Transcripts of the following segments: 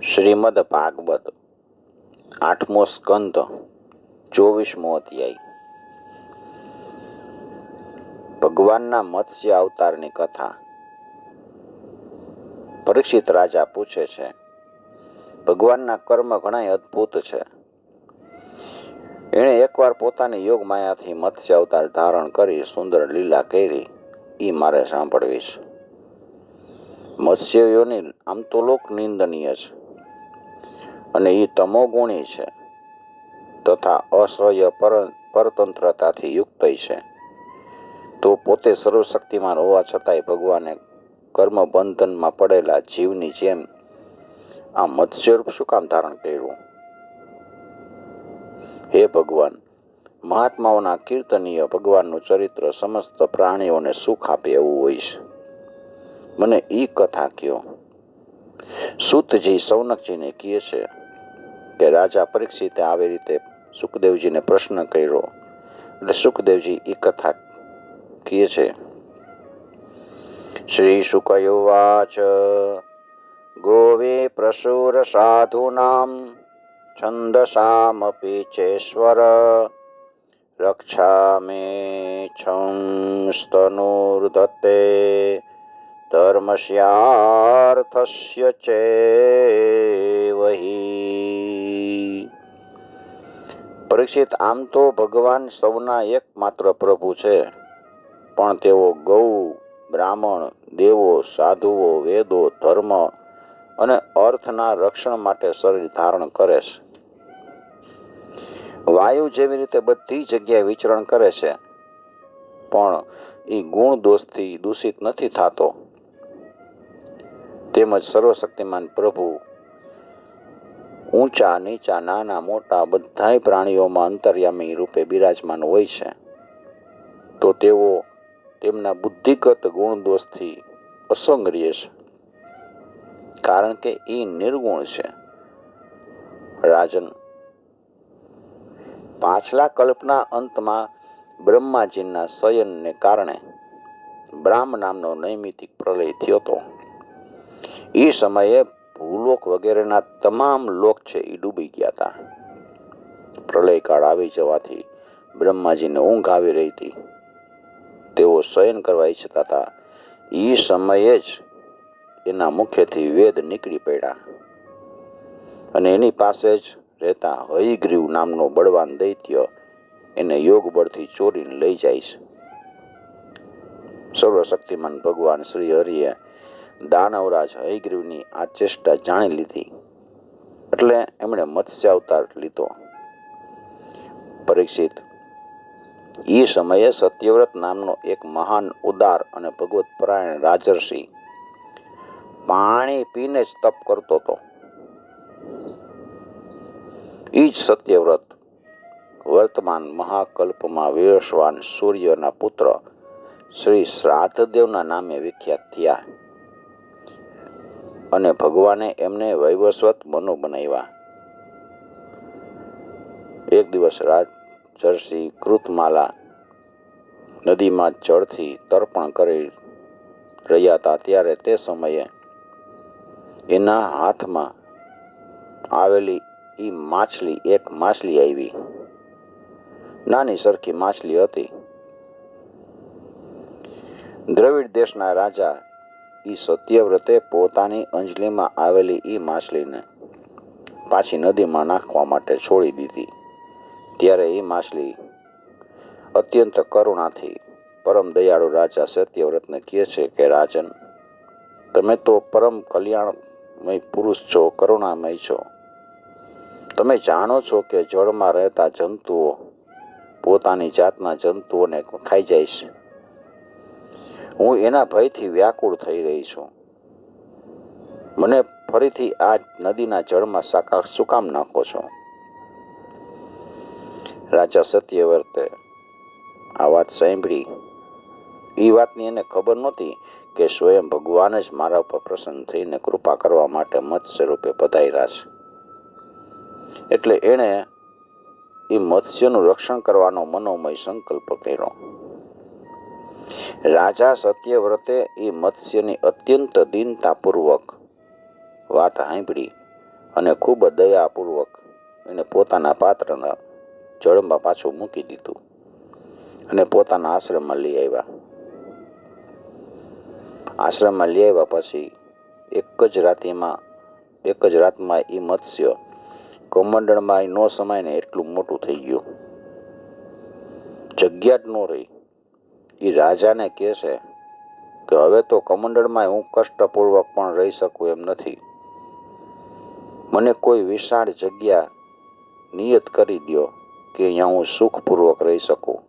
શ્રીમદ ભાગવત 8મો સ્કંદ 24મો અધ્યાય. ભગવાનના મત્સ્ય અવતારની કથા. પરીક્ષિત રાજા પૂછે છે, ભગવાનના કર્મ ઘણા અદ્ભુત છે. એણે એકવાર પોતાની યોગ માયાથી મત્સ્ય અવતાર ધારણ કરી સુંદર લીલા કરી, એ મારે સાંભળવીશ. મત્સ્ય યોની આમ તો લોક નિંદનીય છે, અને એ તમોગુણી છે તથા અસહ્ય પરતંત્રતાથી યુક્ત છે. તો પોતે સર્વશક્તિમાન હોવા છતાંય ભગવાને કર્મ બંધનમાં પડેલા જીવની જેમ આ મત્સ્યરૂપ શું કામ ધારણ કર્યું? હે ભગવાન, મહાત્માઓના કીર્તનીય ભગવાનનું ચરિત્ર સમસ્ત પ્રાણીઓને સુખ આપે એવું હોય છે. મને ઈ કથા કયો. સૂતજી સૌનકજીને કહે છે કે રાજા પરીક્ષિતે આવી રીતે સુખદેવજીને પ્રશ્ન કર્યો. એટલે સુખદેવજી ઈ કથા કહે છે. શ્રી શુકયુવાચ ગોવે પ્રસુર સાધુનામ છંદસામપી ચેશ્વર રક્ષામે છંસ્તનુર્ધત્તે ધર્મસ્યાર્થસ્ય ચેવહિ. પરીક્ષિત, આમ તો ભગવાન સૌના એકમાત્ર પ્રભુ છે, પણ તેઓ ગૌ, બ્રાહ્મણ, દેવો, સાધુઓ, વેદો, ધર્મ અને અર્થના રક્ષણ માટે શરીર ધારણ કરે છે. વાયુ જેવી રીતે બધી જગ્યાએ વિચરણ કરે છે, પણ એ ગુણ દોષથી દૂષિત નથી થતો, તેમજ સર્વશક્તિમાન પ્રભુ ઊંચા નીચા નાના મોટા બધાય પ્રાણીઓમાં અંતર્યામી રૂપે બિરાજમાન હોય છે. તો તેઓ તેમના બુદ્ધિગત ગુણ દોષથી અસંગ રહે છે, કારણ કે એ નિર્ગુણ છે. રાજન, પાછલા કલ્પના અંતમાં બ્રહ્માજીના શયનને કારણે બ્રાહ્મ નામનો નૈમિતિક પ્રલય થયો હતો. એ સમયે ભૂલોક વગેરેના તમામ લોક છે એ ડૂબી ગયા હતા. પ્રલયકાળ આવી જવાથી બ્રહ્માજીને ઊંઘ આવી રહી હતી. તેઓ શયન કરવા ઈચ્છતા હતા. એ સમયે જ એના મુખેથી વેદ નીકળી પડ્યા, અને એની પાસે જ રહેતા હયગ્રીવ નામનો બળવાન દૈત્ય એને યોગ બળથી ચોરીને લઈ જાય છે. સર્વશક્તિમાન ભગવાન શ્રી હરિએ દાનવરાજ હયગ્રીવની આ ચેષ્ટા જાણી લીધી, એટલે એમણે મત્સ્ય અવતાર લીધો. પરીક્ષિત, એ સમયે સત્યવ્રત નામનો એક મહાન ઉદાર અને ભગવત પરાયણ રાજર્ષિ પાણી પીને જ તપ કરતો હતો. એ જ સત્યવ્રત વર્તમાન મહાકલ્પમાં વિવસ્વાન સૂર્યના પુત્ર શ્રી શ્રાદ્ધદેવના નામે વિખ્યાત થયા, અને ભગવાને એમને વૈવસ્વત મનુ બનાવ્યા. એક દિવસ રાજર્ષિ કૃતમાલા નદીમાં જળથી તર્પણ કરી રહ્યા હતા, ત્યારે તે સમયે એના હાથમાં આવેલી એક માછલી આવી. નાની સરખી માછલી હતી. દ્રવિડ દેશના રાજા સત્યવ્રતે પોતાની અંજલીમાં આવેલી એ માછલીને પાછી નદીમાં નાખવા માટે છોડી દીધી. ત્યારે એ માછલી અત્યંત કરુણાથી પરમ દયાળુ રાજા સત્યવ્રતને કહે છે કે રાજન, તમે તો પરમ કલ્યાણમય પુરુષ છો, કરુણામય છો. તમે જાણો છો કે જળમાં રહેતા જંતુઓ પોતાની જાતના જંતુઓને ખાઈ જાય છે. હું એના ભયથી વ્યાકુળ થઈ રહી છું. મને ફરીથી આ નદીના જળમાં શું કામ નાખો છો? રાજા સત્યવ્રતે આ વાત સાંભળી. એ વાતની એને ખબર નહોતી કે સ્વયં ભગવાન જ મારા ઉપર પ્રસન્ન થઈને કૃપા કરવા માટે મત્સ્ય રૂપે પધાર્યા છે. એટલે એણે એ મત્સ્યનું રક્ષણ કરવાનો મનોમય સંકલ્પ કર્યો. રાજા સત્યવ્રતે એ મત્સ્યની અત્યંત દીનતાપૂર્વક વાત સાંભળી અને ખૂબ દયાપૂર્વક એને પોતાના પાત્રના જળમાં પાછું મૂકી દીધું અને પોતાના આશ્રમમાં લઈ આવ્યા. આશ્રમમાં લઈ આવ્યા પછી એક જ રાતમાં એ મત્સ્ય કમંડળમાં ન સમાય ને એટલું મોટું થઈ ગયું. જગ્યા જ ન રહી. એ રાજાને કહે છે કે હવે તો કમંડળમાં હું કષ્ટપૂર્વક પણ રહી શકું એમ નથી. મને કોઈ વિશાળ જગ્યા નિયત કરી દો કે અહીંયા હું સુખપૂર્વક રહી શકું.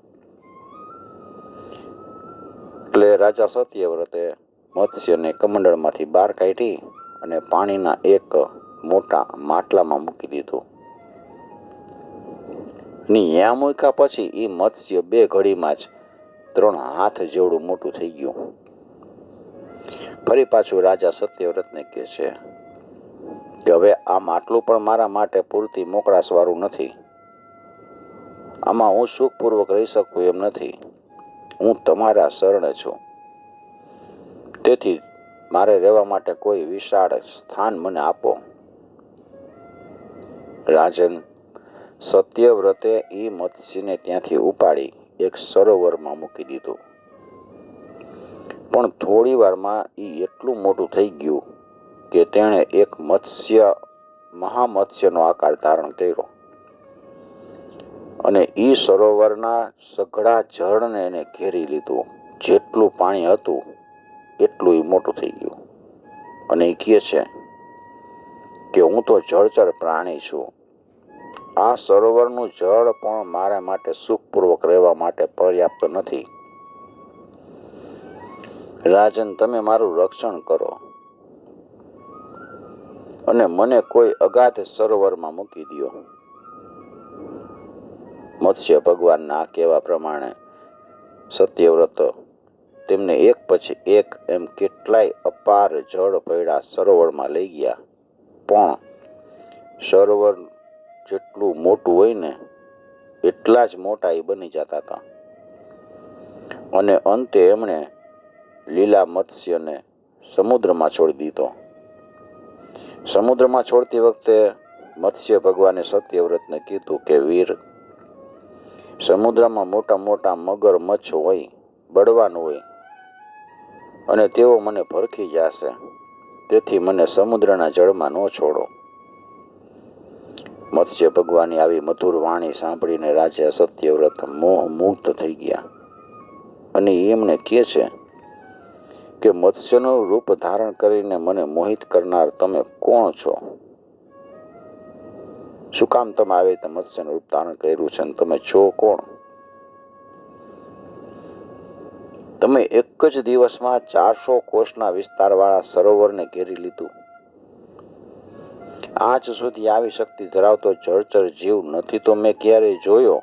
એટલે રાજા સત્યવ્રતે મત્સ્યને કમંડળમાંથી બહાર કાઢી અને પાણીના એક મોટા માટલામાં મૂકી દીધું. ત્યાં મૂક્યા પછી એ મત્સ્ય 2 ઘડીમાં જ 3 હાથ જેવડું મોટું થઈ ગયું. ફરી પાછું રાજા સત્યવ્રતને કહે છે કે હવે આ માટલું પણ મારા માટે પૂરતી મોકળાશ વાળું નથી. આમાં હું સુખપૂર્વક રહી શકું એમ નથી. હું તમારા શરણે છું. તેથી મારે રહેવા માટે કોઈ વિશાળ સ્થાન મને આપો. રાજન સત્યવ્રતે એ મત્સ્યને ત્યાંથી ઉપાડી એક સરોવરમાં મૂકી દીધું. પણ થોડી વારમાં એ એટલું મોટું થઈ ગયું કે તેણે એક મહામત્સ્યનો આકાર ધારણ કર્યો અને એ સરોવરના સઘળા જળને એને ઘેરી લીધું. જેટલું પાણી હતું એટલું એ મોટું થઈ ગયું. અને એ કહે છે કે હું તો જળચર પ્રાણી છું. આ સરોવરનું જળ પણ મારા માટે સુખપૂર્વક રહેવા માટે પર્યાપ્ત નથી. રાજન, તમે મારું રક્ષણ કરો અને મને કોઈ અગાધ સરોવરમાં મૂકી દો. મત્સ્ય ભગવાનના કહેવા પ્રમાણે સત્યવ્રત તેમને એક પછી એક એમ કેટલાય અપાર જળ ભર્યા સરોવરમાં લઈ ગયા. પણ સરોવર જેટલું મોટું હોય ને એટલા જ મોટા એ બની જતા હતા. અને અંતે એમણે લીલા મત્સ્યને સમુદ્રમાં છોડી દીધો. સમુદ્રમાં છોડતી વખતે મત્સ્ય ભગવાને સત્યવ્રતને કીધું કે વીર, સમુદ્રમાં મોટા મોટા મગરમચ્છ હોય, બળવાન હોય અને તેઓ મને ભરખી જશે. તેથી મને સમુદ્રના જળમાં ન છોડો. મત્સ્ય ભગવાનની આવી મધુર વાણી સાંભળીને રાજા સત્યવ્રત મોહમુગ્ધ થઈ ગયા અને એમને કહે છે કે મત્સ્યનું રૂપ ધારણ કરીને મને મોહિત કરનાર તમે કોણ છો? શું કામ તમે આવી રીતે મત્સ્યનું રૂપ ધારણ કર્યું છે? તમે છો કોણ? તમે એક જ દિવસમાં 400 કોષના વિસ્તારવાળા સરોવરને ઘેરી લીધું. આજ સુધી આવી શક્તિ ધરાવતો જળચર જીવ નથી તો મેં ક્યારેય જોયો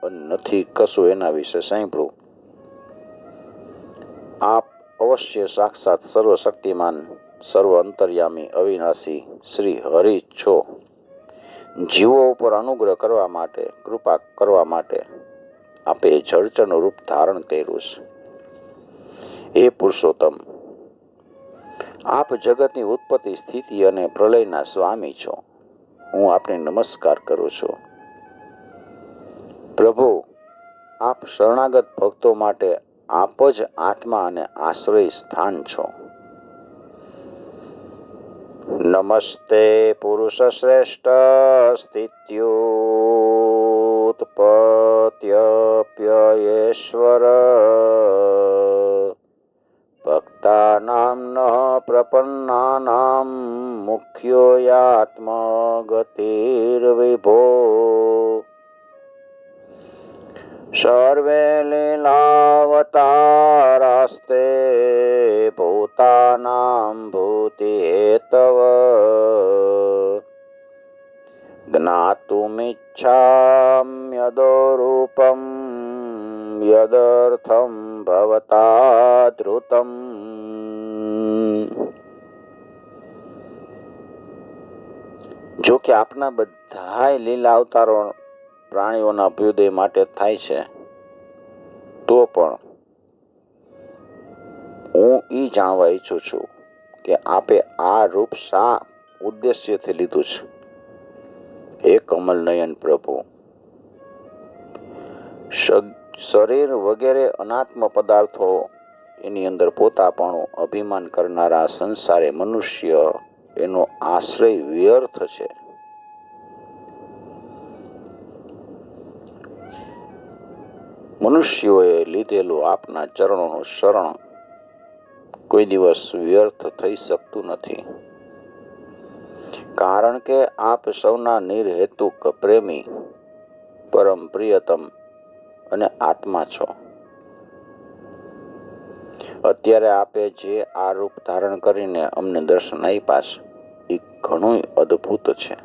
અને નથી કશું એના વિશે સાંભળ્યું. આપ અવશ્ય સાક્ષાત સર્વશક્તિમાન, સર્વ અંતર્યામી, અવિનાશી શ્રી હરિ છો. જીવો ઉપર અનુગ્રહ કરવા માટે, કૃપા કરવા માટે આપે જળચરનું રૂપ ધારણ કર્યું છે. હે પુરુષોત્તમ, આપ જગતની ઉત્પત્તિ, સ્થિતિ અને પ્રલયના સ્વામી છો. હું આપને નમસ્કાર કરું છું. પ્રભુ, આપ શરણાગત ભક્તો માટે આપ જ આત્મા અને આશ્રય સ્થાન છો. નમસ્તે પુરુષ શ્રેષ્ઠ સ્થિત્યુત્પત્યપ્યયેશ્વર ભક્તાનાં ન પ્રપન્નાનાં મુખ્યો યાત્મગતિર્વિભો સર્વે લીલાવતારાસ્તે ભૂતાનાં ભૂતિહેતવ જ્ઞાતુમિચ્છામ્યદોરૂપં યદર્થં ભવતા ધૃતમ. જો કે આપના બધાય લીલા અવતારો પ્રાણીઓના અભ્યુદય માટે થાય છે, તો પણ હું એ જાણવા ઈચ્છું છું કે આપે આ રૂપ શા ઉદ્દેશ્યથી લીધું છે. હે કમલનયન પ્રભુ, શરીર વગેરે અનાત્મ પદાર્થો, એની અંદર પોતાપણું અભિમાન કરનારા સંસારે મનુષ્ય, એનો આશ્રય વ્યર્થ છે. મનુષ્યોએ લીધેલું આપના ચરણોનું શરણ કોઈ દિવસ વ્યર્થ થઈ શકતું નથી, કારણ કે આપ સૌના નિર્હેતુક પ્રેમી, પરમ પ્રિયતમ અને આત્મા છો. અત્યારે આપે જે આ રૂપ ધારણ કરીને અમને દર્શન આપ્યા છે, એ ઘણું અદ્ભુત છે.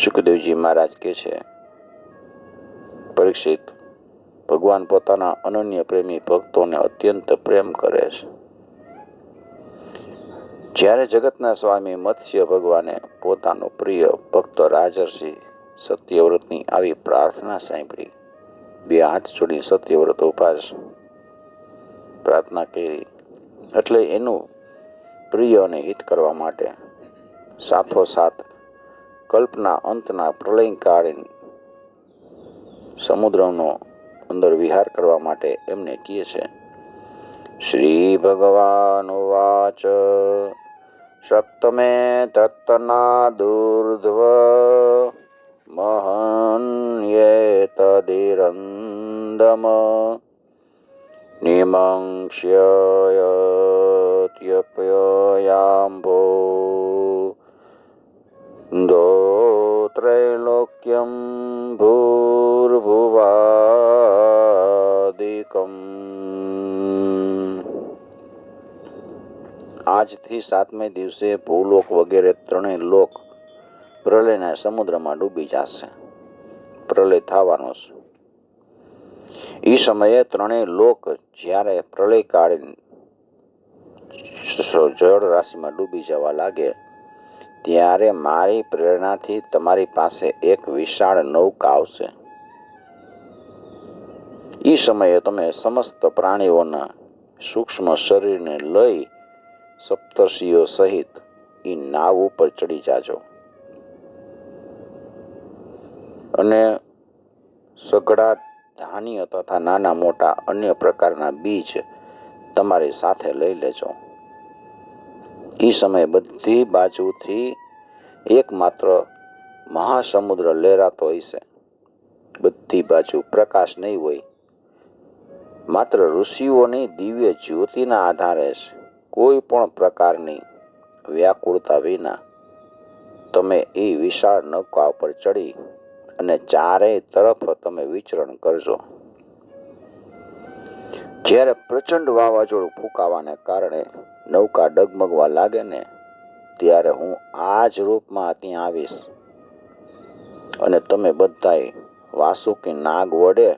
સુખદેવજી મહારાજ કહે છે, પરીક્ષિત, ભગવાન પોતાના અનન્ય પ્રેમી ભક્તોને અત્યંત પ્રેમ કરે છે. જ્યારે જગતના સ્વામી મત્સ્ય ભગવાને પોતાનો પ્રિય ભક્ત રાજર્ષિ સત્યવ્રતની આવી પ્રાર્થના સાંભળી, બે હાથ જોડી સત્યવ્રત ઉપાસ પ્રાર્થના કરી, એટલે એનું પ્રિય અને હિત કરવા માટે સાથોસાથ કલ્પના અંતના પ્રલયકાળીન સમુદ્રનો અંદર વિહાર કરવા માટે એમને કહે છે. શ્રી ભગવાન વાચ સપ્તમે તત્તના દુર્ધ્વ મહન્યેતદિરંદમ નિમંક્ષ્યયત્યપ્યયામ્ભો त्रैलोक्यं भूर्भुवादिकम्. આજથી 7મે દિવસે ભૂલોક વગેરે ત્રણેય લોક પ્રલયના સમુદ્રમાં ડૂબી જશે. પ્રલય થવાનો છે. એ સમયે ત્રણેય લોક જ્યારે પ્રલયકાળીન જળ રાશિમાં ડૂબી જવા લાગે, ત્યારે મારી પ્રેરણાથી તમારી પાસે એક વિશાળ નૌકા આવશે. એ સમયે તમે સમસ્ત પ્રાણીઓના સૂક્ષ્મ શરીરને લઈ સપ્તર્ષિઓ સહિત એ નાવ ઉપર ચડી જાજો અને સઘળા ધાન્ય તથા નાના મોટા અન્ય પ્રકારના બીજ તમારી સાથે લઈ લેજો. એ સમયે બધી બાજુથી એકમાત્ર મહાસમુદ્ર લહેરાતો હશે. બધી બાજુ પ્રકાશ નહીં હોય, માત્ર ઋષિઓની દિવ્ય જ્યોતિના આધારે કોઈ પણ પ્રકારની વ્યાકુળતા વિના તમે એ વિશાળ નૌકા ઉપર ચડી અને ચારેય તરફ તમે વિચરણ કરજો. જ્યારે પ્રચંડ વાવાઝોડું ફૂંકાવાને કારણે નૌકા ડગમગવા લાગે ને, ત્યારે હું આ જ રૂપમાં ત્યાં આવીશ અને તમે બધાએ વાસુકી નાગ વડે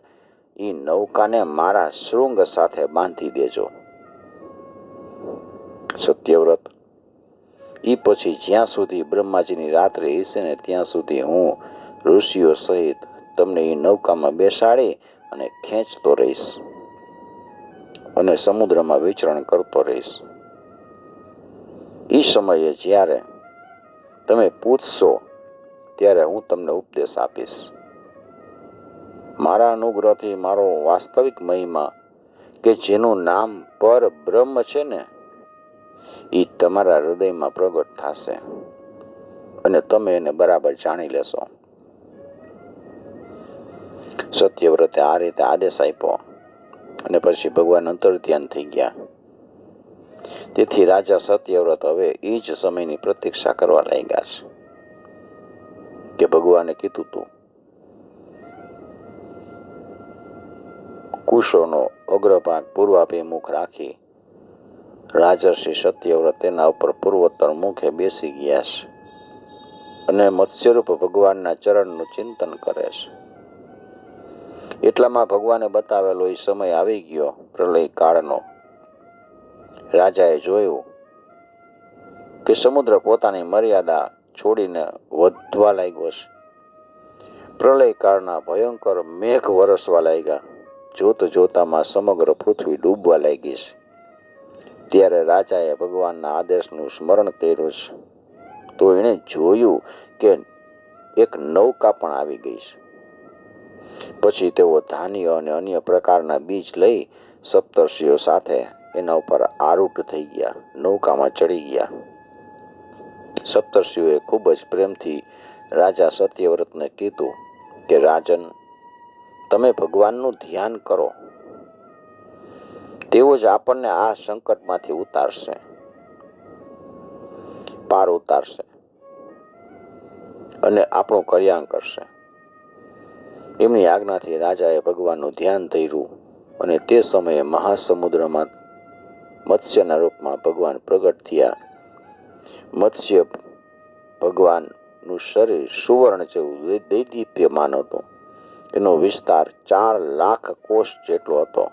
એ નૌકાને મારા શૃંગ સાથે બાંધી દેજો. સત્યવ્રત, એ પછી જ્યાં સુધી બ્રહ્માજીની રાત્રિ હશે ને, ત્યાં સુધી હું ઋષિઓ સહિત તમને એ નૌકામાં બેસાડી અને ખેંચતો રહીશ અને સમુદ્રમાં વિચરણ કરતો રહીશ. એ સમયે જ્યારે તમે પૂછશો, ત્યારે હું તમને ઉપદેશ આપીશ. મારા અનુગ્રહથી મારો વાસ્તવિક મહિમા, કે જેનું નામ પર બ્રહ્મ છે ને, એ તમારા હૃદયમાં પ્રગટ થશે અને તમે એને બરાબર જાણી લેશો. સત્યવ્રતે આ રીતે આદેશ આપ્યો અને પછી ભગવાન અંતર્ધ્યાન થઈ ગયા. તેથી રાજા સત્યવ્રત હવે એ જ સમયની પ્રતીક્ષા કરવા લાગ્યા છે કે ભગવાને કીધું તું કુશોનો અગ્રભાગ પૂર્વાભિમુખ રાખી રાજર્ષિ સત્યવ્રત તેના ઉપર પૂર્વોત્તર મુખે બેસી ગયા છે અને મત્સ્યરૂપ ભગવાનના ચરણનું ચિંતન કરે છે. એટલામાં ભગવાને બતાવેલો એ સમય આવી ગયો પ્રલય કાળનો. રાજાએ જોયું કે સમુદ્ર પોતાની મર્યાદા છોડીને વધવા લાગ્યો છે. પ્રલય કાળના ભયંકર મેઘ વરસવા લાગ્યા. જોત જોતામાં સમગ્ર પૃથ્વી ડૂબવા લાગી છે. ત્યારે રાજાએ ભગવાનના આદેશનું સ્મરણ કર્યું છે, તો એણે જોયું કે એક નૌકા પણ આવી ગઈ છે. પછી તેઓ ધાન્ય અને અન્ય પ્રકારના બીજ લઈ સપ્તર્ષિઓ સાથે એના ઉપર આરૂઢ થઈ ગયા, નૌકામાં ચડી ગયા. સપ્તર્ષિઓએ ખૂબ જ પ્રેમથી રાજા સત્યવ્રતને કીધું કે રાજન, તમે ભગવાનનું ધ્યાન કરો, તેઓ જ આપણને આ સંકટમાંથી ઉતારશે, પાર ઉતારશે અને આપણું કલ્યાણ કરશે. એમની આજ્ઞાથી રાજાએ ભગવાનનું ધ્યાન ધર્યું અને તે સમયે મહાસમુદ્રમાં મત્સ્યના રૂપમાં ભગવાન પ્રગટ થયા. મત્સ્ય ભગવાનનું શરીર સુવર્ણ જેવું દૈદીપ્યમાન હતું. એનો વિસ્તાર 4 લાખ કોષ જેટલો હતો.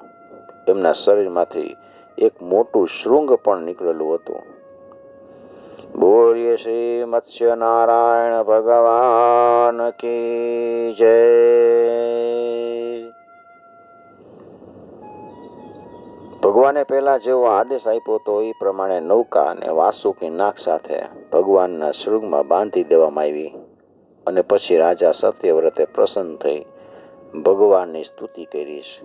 એમના શરીરમાંથી એક મોટું શૃંગ પણ નીકળેલું હતું. બોલીએ શ્રી મત્સ્ય નારાયણ ભગવાન કી જય. ભગવાને પહેલા જેવો આદેશ આપ્યો હતો એ પ્રમાણે નૌકા અને વાસુકી નાગ સાથે ભગવાનના શૃંગમાં બાંધી દેવામાં આવી અને પછી રાજા સત્યવ્રતે પ્રસન્ન થઈ ભગવાનની સ્તુતિ કરી છે.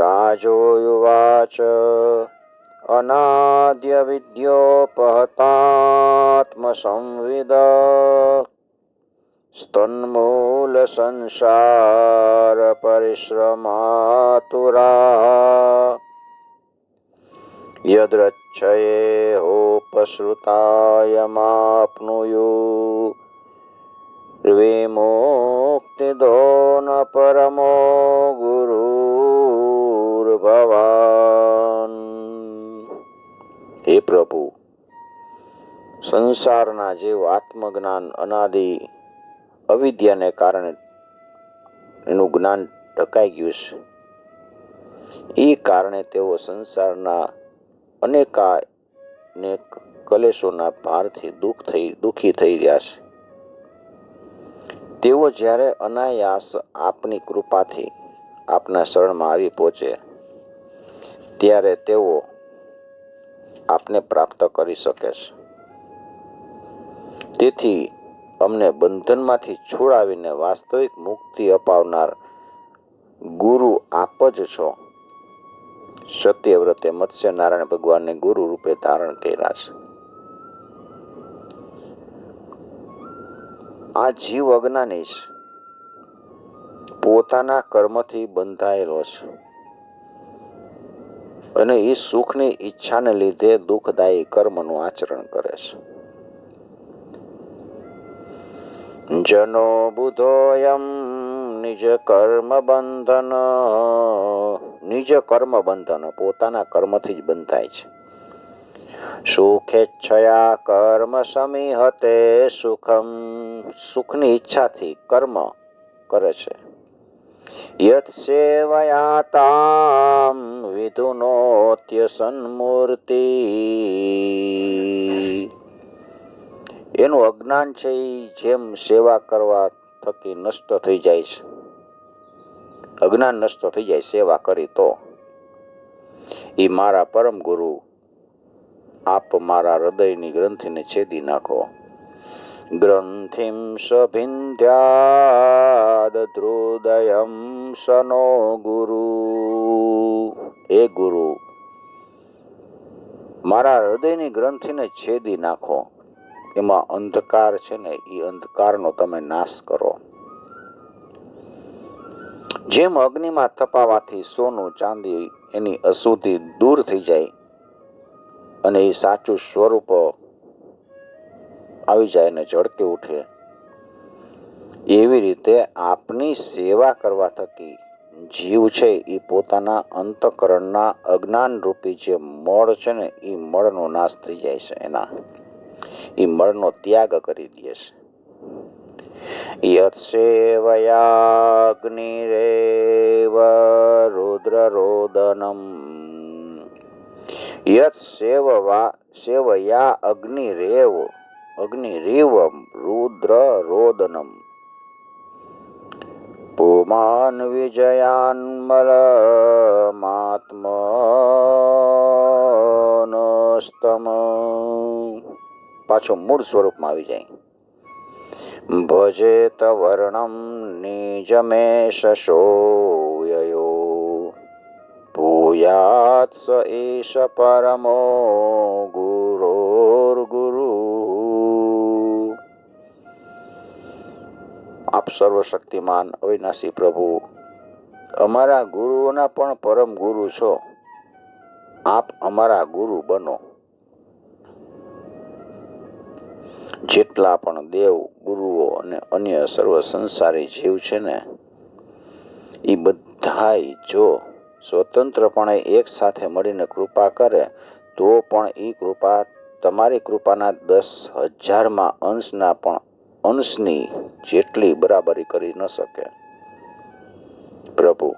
રાજોયુવાચ અનાદ્ય વિદ્યોપહતાત્મ સંવિદ સ્તન્મૂલ સંસાર પરિશ્રમાતુરા યદ્રચ્છયે હોપશ્રુતાયમાપ્નુયુ વિમુક્તિદો ન પરમો ગુરુર્ભવાન. હે પ્રભુ, સંસારના જીવ આત્મજ્ઞાન અનાદિ અવિદ્યાને કારણે એનું જ્ઞાન ઢકાઈ ગયું છે. એ કારણે તેઓ સંસારના અનેક કલેશોના ભારથી દુઃખી થઈ રહ્યા છે. તેઓ જ્યારે અનાયાસ આપની કૃપાથી આપના શરણમાં આવી પહોંચે ત્યારે તેઓ આપને પ્રાપ્ત કરી શકે છે. તેથી અમને બંધનમાંથી છોડાવીને વાસ્તવિક મુક્તિ અપાવનાર ગુરુ આપ જ છો. સત્યવ્રતે મત્સ્ય નારાયણ ભગવાનને ગુરુ રૂપે ધારણ કર્યા છે. આ જીવ અજ્ઞાની છે, પોતાના કર્મથી બંધાયેલો છે અને એ સુખની ઈચ્છાને લીધે દુઃખદાયી કર્મનું આચરણ કરે છે. જનો બુધોયમ નિજ કર્મ બંધન પોતાના કર્મથી જ બંધાય છે. સુખેચ્છયા કર્મ સમીહતે સુખમ સુખની ઈચ્છાથી કર્મ કરે છે. યત સેવયાતામ વિધુનોત્ય સન્મૂર્તિ એનું અજ્ઞાન છે એ જેમ સેવા કરવા થકી નષ્ટ થઈ જાય છે. અજ્ઞાન નષ્ટ થઈ જાય સેવા કરી તો. એ મારા પરમ ગુરુ આપ મારા હૃદયની ગ્રંથિને છેદી નાખો. ગ્રંથિમ સભિંધ્યાદ હૃદયમ સનો ગુરુ. એ ગુરુ, મારા હૃદયની ગ્રંથિને છેદી નાખો. એમાં અંધકાર છે ને, એ અંધકારનો તમે નાશ કરો. જેમ અગ્નિમાં તપાવાથી સોનું ચાંદી એની અશુદ્ધિ દૂર થઈ જાય અને એ સાચું સ્વરૂપ આવી જાય અને ઝળકે ઉઠે, એવી રીતે આપની સેવા કરવા થકી જીવ છે એ પોતાના અંતઃકરણના અજ્ઞાન રૂપી જે મળ છે ને એ મળનો નાશ થઈ જાય છે. એ મળનો ત્યાગ કરી દે છે. યત સેવયાગ્નિરેવ રુદ્રરોદનમ યત સેવયા અગ્નિરેવ રુદ્રરોદનમ પુમાન વિજયાન્મલમાત્મનસ્તમ. પાછો મૂળ સ્વરૂપમાં આવી જાય. ભજેત વર્ણમ નિજમેશ શોયયો ભૂયાત સ એષ પરમો ગુરોર્ગુરુ. આપ સર્વશક્તિમાન અવિનાશી પ્રભુ, અમારા ગુરુઓના પણ પરમ ગુરુ છો. આપ અમારા ગુરુ બનો. જેટલા પણ દેવ, ગુરુઓ અને અન્ય સર્વ સંસારી જીવ છે ને, એ બધાય જો સ્વતંત્રપણે એક સાથે મળીને કૃપા કરે તો પણ એ કૃપા તમારી કૃપાના 10,000માં અંશના પણ અંશની જેટલી બરાબરી કરી ન શકે. પ્રભુ,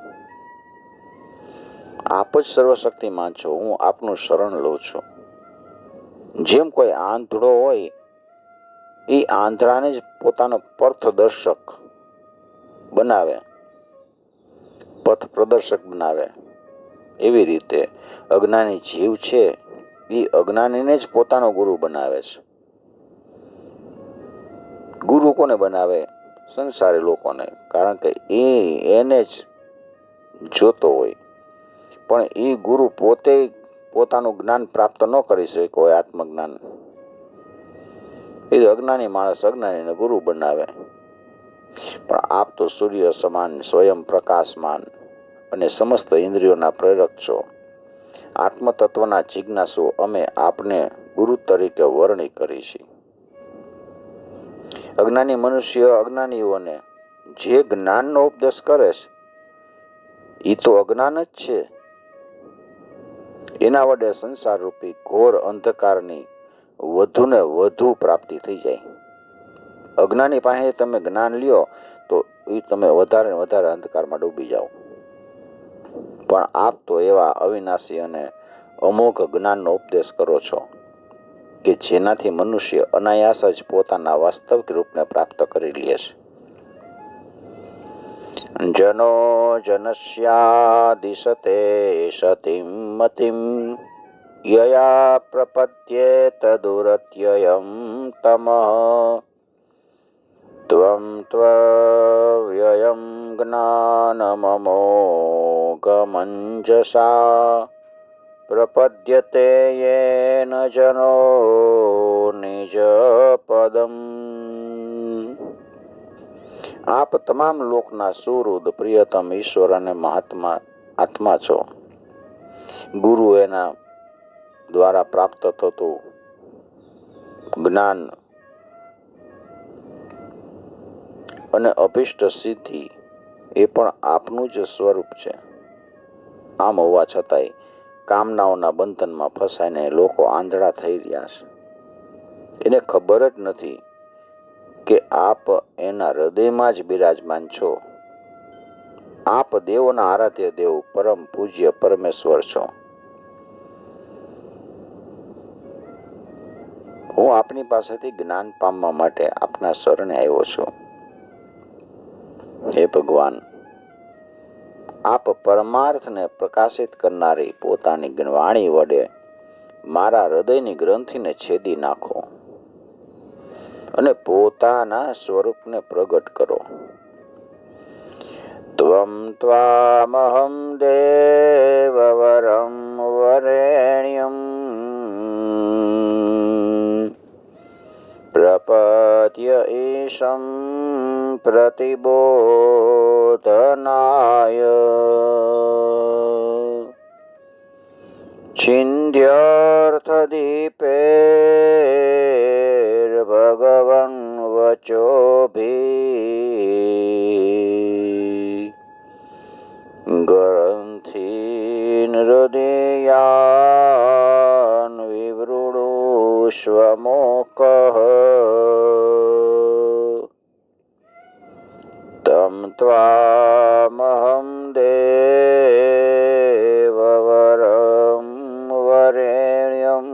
આપ જ સર્વશક્તિમાન છો. હું આપનું શરણ લઉં છું. જેમ કોઈ આંધળો હોય એ આંધળાને જ પોતાનો પથદર્શક બનાવે, પથ પ્રદર્શક બનાવે, એવી રીતે અજ્ઞાની જીવ છે એ અજ્ઞાનીને જ પોતાનો ગુરુ બનાવે છે. ગુરુ કોને બનાવે? સંસારી લોકોને, કારણ કે એને જ જોતો હોય. પણ એ ગુરુ પોતે પોતાનું જ્ઞાન પ્રાપ્ત ન કરી શકે હોય, આત્મજ્ઞાન. એ અજ્ઞાની માણસ અજ્ઞાનીને ગુરુ બનાવે. પણ આપ તો સૂર્ય સમાન સ્વયં પ્રકાશમાન અને સમસ્ત ઇન્દ્રિયોના પ્રેરક છો. આત્મતત્વના જિજ્ઞાસુ અમે આપને ગુરુ તરીકે વર્ણી કરી છે. અજ્ઞાની મનુષ્ય અજ્ઞાનીઓને જે જ્ઞાનનો ઉપદેશ કરે છે એ તો અજ્ઞાન જ છે. એના વડે સંસાર રૂપી ઘોર અંધકારની વધુ ને વધુ પ્રાપ્તિ થઈ જાય. અજ્ઞાની પાસે તમે જ્ઞાન લ્યો તો એ તમે વધારે ને વધારે અંધકારમાં ડૂબી જાઓ. પણ આપ તો એવા અવિનાશી અને અમોઘ જ્ઞાનનો ઉપદેશ કરો છો કે જેનાથી મનુષ્ય અનાયાસ જ પોતાના વાસ્તવિક રૂપને પ્રાપ્ત કરી લે છે. જનો જનસ્યાદિશતે સતિમ મતિમ યયા પ્રપદ્યેત દુરત્યયં તમઃ ત્વં ત્વવ્યયં જ્ઞાનમમોઘમંજસા પ્રપદ્યતે યેન જનો નિજ પદમ. આપ તમામ લોકના સુહૃદ પ્રિયતમ ઈશ્વર અને મહાત્મા આત્મા છો. ગુરુ એના દ્વારા પ્રાપ્ત થતું જ્ઞાન અને અભિષ્ટ સિદ્ધિ એ પણ આપનું જ સ્વરૂપ છે. આમ હોવા છતાંય કામનાઓના બંધનમાં ફસાઈને લોકો આંધળા થઈ રહ્યા છે. એને ખબર જ નથી કે આપ એના હૃદયમાં જ બિરાજમાન છો. આપ દેવોના આરાધ્ય દેવ, પરમ પૂજ્ય પરમેશ્વર છો. હું આપની પાસેથી જ્ઞાન પામવા માટે આપના શરણે આવ્યો છું. હે ભગવાન, આપ પરમાર્થને પ્રકાશિત કરનારી પોતાની વાણી વડે મારા હૃદયની ગ્રંથિને છેદી નાખો અને પોતાના સ્વરૂપને પ્રગટ કરો. ત્વં ત્વામહં દેવવરં વરેણ્યં પ્રપદ્ય ઈશં પ્રતિબોધનાય છિંદ્યર્થદીપેર્ભગવन् વચોભિः ગ્રંથીન હૃદયાન વિવૃણુષ્વ તમ ત્વામહં દેવવરં વરેણ્યં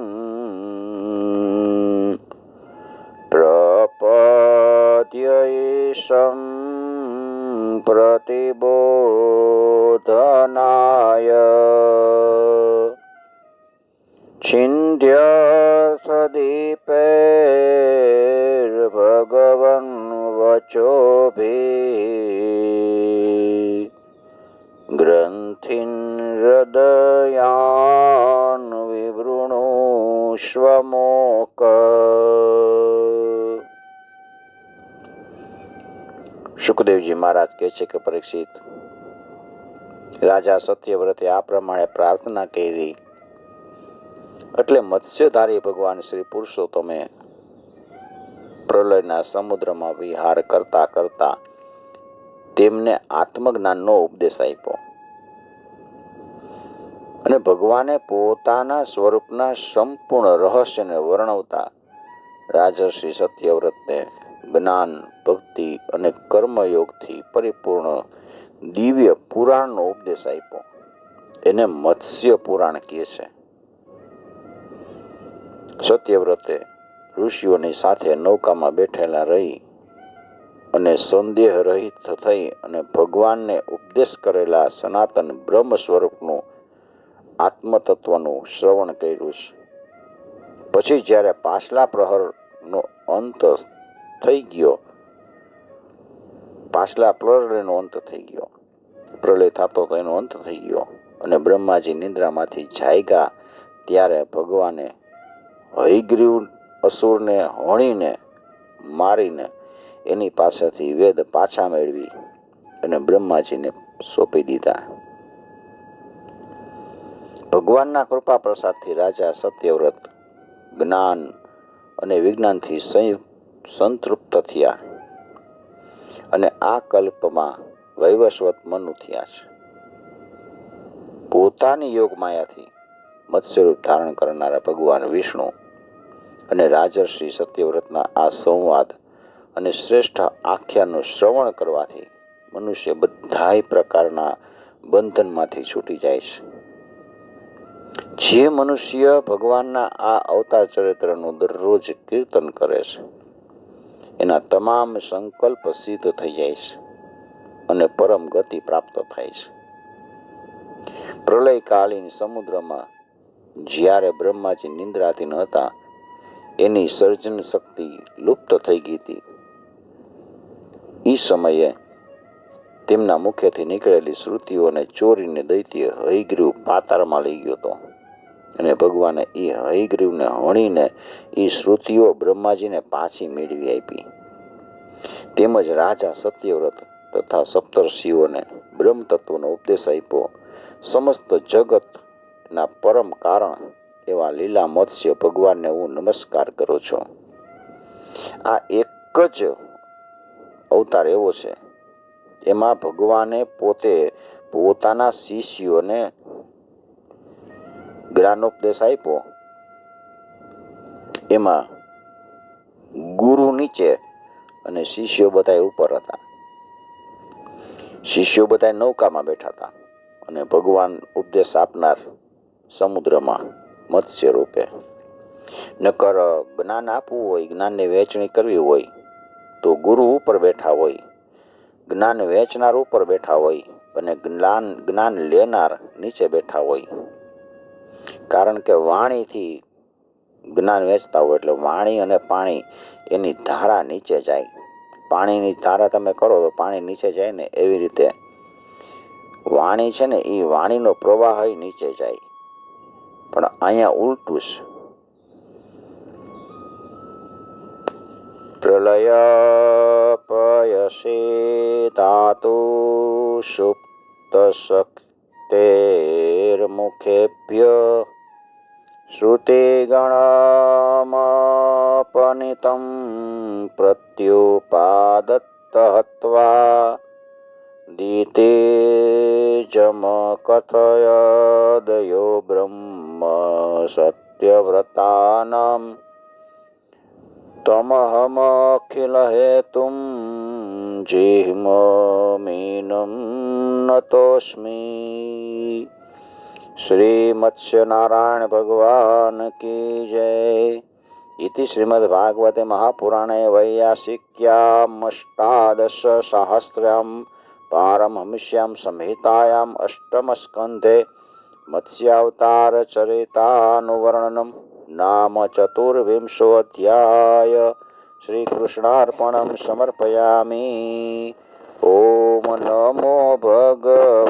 પ્રપદ્ય ઈશં પ્રતિબોધનાય ધ્યર્થદીપૈર્ભગવन् વચોભિः ગ્રંથિન હૃદયાન વિવૃણુષ્વમોક. શુકદેવજી મહારાજ કહે છે કે પરીક્ષિત, રાજા સત્યવ્રતે આ પ્રમાણે પ્રાર્થના કરી એટલે મત્સ્યધારી ભગવાન શ્રી પુરુષોત્તમે પ્રલયના સમુદ્રમાં વિહાર કરતા કરતા તેમને આત્મજ્ઞાનનો ઉપદેશ આપ્યો અને ભગવાને પોતાના સ્વરૂપના સંપૂર્ણ રહસ્યને વર્ણવતા રાજર્ષિ સત્યવ્રતને જ્ઞાન, ભક્તિ અને કર્મયોગથી પરિપૂર્ણ દિવ્ય પુરાણનો ઉપદેશ આપ્યો. એને મત્સ્ય પુરાણ કહે છે. સત્યવ્રતે ઋષિઓની સાથે નૌકામાં બેઠેલા રહી અને સંદેહ રહિત થઈ અને ભગવાનને ઉપદેશ કરેલા સનાતન બ્રહ્મ સ્વરૂપનું આત્મતત્વનું શ્રવણ કર્યું છે. પછી જ્યારે પાછલા પ્રહરનો અંત થઈ ગયો, પાછલા પ્રલયનો અંત થઈ ગયો, પ્રલય થતો તો એનો અંત થઈ ગયો અને બ્રહ્માજી નિંદ્રામાંથી જાગ્યા, ત્યારે ભગવાને હયગ્રીવ અસુરને હણીને મારીને એની પાસેથી વેદ પાછા મેળવી અને બ્રહ્માજીને સોંપી દીધા. ભગવાનના કૃપા પ્રસાદથી રાજા સત્યવ્રત જ્ઞાન અને વિજ્ઞાનથી સંતૃપ્ત થયા અને આ કલ્પમાં વૈવસ્વત મનુ થયા છે. પોતાની યોગ માયાથી મત્સ્યરૂપ ધારણ કરનારા ભગવાન વિષ્ણુ અને રાજર્ષિ સત્યવ્રતના આ સંવાદ અને શ્રેષ્ઠ આખ્યાનનું શ્રવણ કરવાથી મનુષ્ય બધાય પ્રકારના બંધનમાંથી છૂટી જાય છે. જે મનુષ્ય ભગવાનના આ અવતાર ચરિત્રનું દરરોજ કીર્તન કરે છે એના તમામ સંકલ્પ સિદ્ધ થઈ જાય છે અને પરમ ગતિ પ્રાપ્ત થાય છે. પ્રલયકાલીન સમુદ્રમાં જ્યારે બ્રહ્માજી નિંદ્રાધીન હતા, એની સર્જન શક્તિ લુપ્ત થઈ ગઈ હતી. એ સમયે તેમના મુખેથી નીકળેલી શ્રુતિઓને ચોરીને દૈત્ય હયગ્રીવ પાતાળમાં લઈ ગયો હતો અને ભગવાને એ હયગ્રીવને હણીને એ શ્રુતિઓ બ્રહ્માજીને પાછી મેળવી આપી. તેમજ રાજા સત્યવ્રત તથા સપ્તર્ષિઓને બ્રહ્મ તત્વનો ઉપદેશ આપ્યો. સમસ્ત જગતના પરમ કારણ એવા લીલા મત્સ્ય ભગવાનને હું નમસ્કાર કરું છું. આ એક જ અવતાર એવો છે એમાં ભગવાને પોતે પોતાના શિષ્યોને જ્ઞાનોપદેશ આપ્યો. એમાં ગુરુ નીચે અને શિષ્યો બધા ઉપર હતા. શિષ્યો બધા નૌકામાં બેઠા હતા અને ભગવાન ઉપદેશ આપનાર સમુદ્રમાં મત્સ્ય રૂપે. નકર જ્ઞાન આપવું હોય, જ્ઞાનની વહેંચણી કરવી હોય તો ગુરુ ઉપર બેઠા હોય, જ્ઞાન વેચનાર ઉપર બેઠા હોય અને જ્ઞાન લેનાર નીચે બેઠા હોય. કારણ કે વાણીથી જ્ઞાન વેચતા હોય એટલે વાણી અને પાણી એની ધારા નીચે જાય. પાણીની ધારા તમે કરો તો પાણી નીચે જાય ને, એવી રીતે વાણી છે ને એ વાણીનો પ્રવાહ નીચે જાય. પણ અહીંયા ઉલટું છે. પ્રલય પયસી ધાતુ સુપ્ત શક્તેર્મુખેભ્ય શ્રુતિ ગણમપનિતં પ્રત્યુપાદત્ત હત્વા દીતેજમ કથયદયો બ્રહ્મ સત્યવ્રતાનામ તમહમખિલ હેતુમ જીહ્મમીનમ નતોસ્મિ. શ્રી મત્સ્યનારાયણ ભગવાન કી જય. इति श्रीमद्भागवते महापुराणे वैयासिक्याम् अष्टादश सहस्रम पारमहंस्यां संहितायाम् अष्टमस्कन्धे મત્સ્યાવતાર ચરિતાનું વર્ણનમ નામ ચતુર્વિંશોऽધ્યાય. શ્રી કૃષ્ણાર્પણમ સમર્પયામિ. ઓમ નમો ભગવતે